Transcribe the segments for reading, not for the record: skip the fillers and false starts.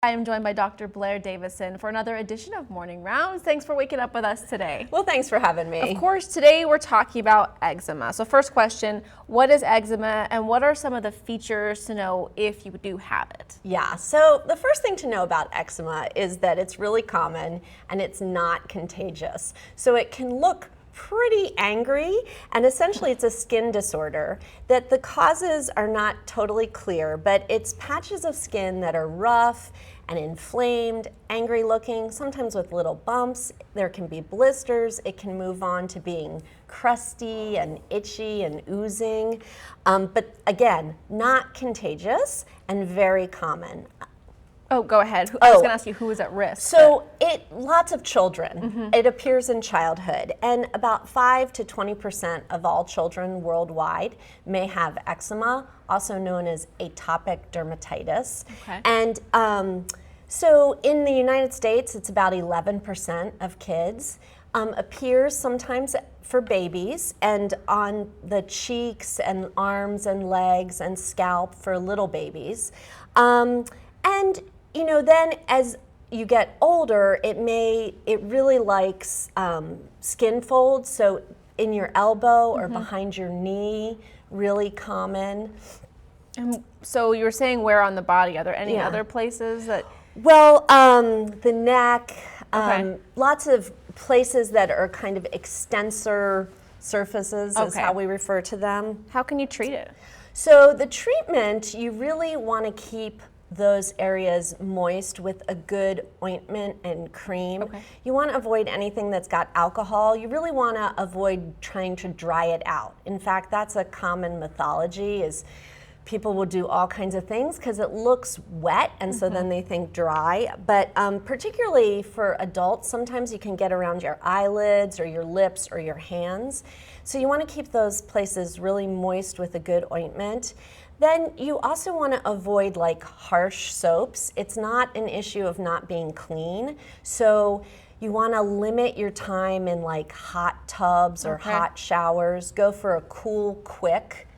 I am joined by Dr. Blair Davison for another edition of Morning Rounds. Thanks for waking up with us today. Well, thanks for having me. Of course, today we're talking about eczema. So first question, what is eczema and what are some of the features to know if you do have it? Yeah, so the first thing to know about eczema is that it's really common and it's not contagious. So it can look pretty angry, and essentially it's a skin disorder that the causes are not totally clear, but it's patches of skin that are rough and inflamed, angry looking, sometimes with little bumps. There can be blisters. It can move on to being crusty and itchy and oozing, but again, not contagious and very common. Oh, go ahead. I was going to ask you who is at risk. So lots of children. It appears in childhood, and about 5 to 20% of all children worldwide may have eczema, also known as atopic dermatitis. Okay. And so in the United States, it's about 11% of kids. Appears sometimes for babies and on the cheeks and arms and legs and scalp for little babies. And you know, then as you get older, it really likes skin folds. So in your elbow or behind your knee, really common. And so you were saying where on the body? Are there any other places that? Well, the neck, Okay. lots of places that are kind of extensor surfaces is how we refer to them. How can you treat it? So the treatment, you really want to keep those areas moist with a good ointment and cream. Okay. You want to avoid anything that's got alcohol. You really want to avoid trying to dry it out. In fact, that's a common mythology, is people will do all kinds of things because it looks wet, and so then they think dry. But particularly for adults, sometimes you can get around your eyelids or your lips or your hands. So you want to keep those places really moist with a good ointment. Then you also want to avoid like harsh soaps. It's not an issue of not being clean. So you want to limit your time in like hot tubs or hot showers. Go for a cool, quick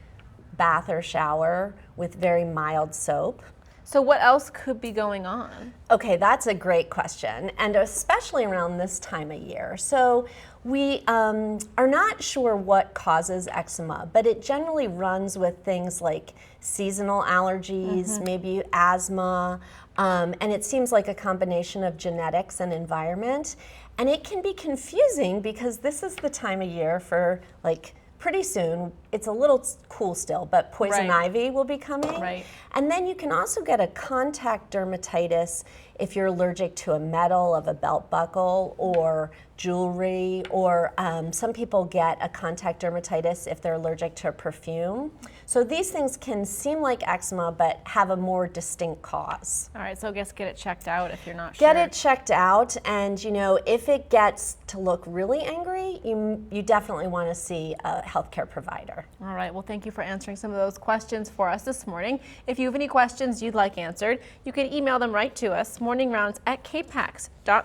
bath or shower with very mild soap. So what else could be going on? Okay, that's a great question, and especially around this time of year. So we are not sure what causes eczema, but it generally runs with things like seasonal allergies, maybe asthma, and it seems like a combination of genetics and environment. And it can be confusing because this is the time of year for, like, pretty soon, it's a little cool still, but poison ivy will be coming. Right. And then you can also get a contact dermatitis if you're allergic to a metal of a belt buckle or jewelry, or some people get a contact dermatitis if they're allergic to a perfume. So these things can seem like eczema but have a more distinct cause. All right, so I guess get it checked out if you're not Get sure. it checked out, and you know, if it gets to look really angry, you definitely want to see a healthcare provider. All right, well, thank you for answering some of those questions for us this morning. If you have any questions you'd like answered, you can email them right to us, morningrounds@kpax.com.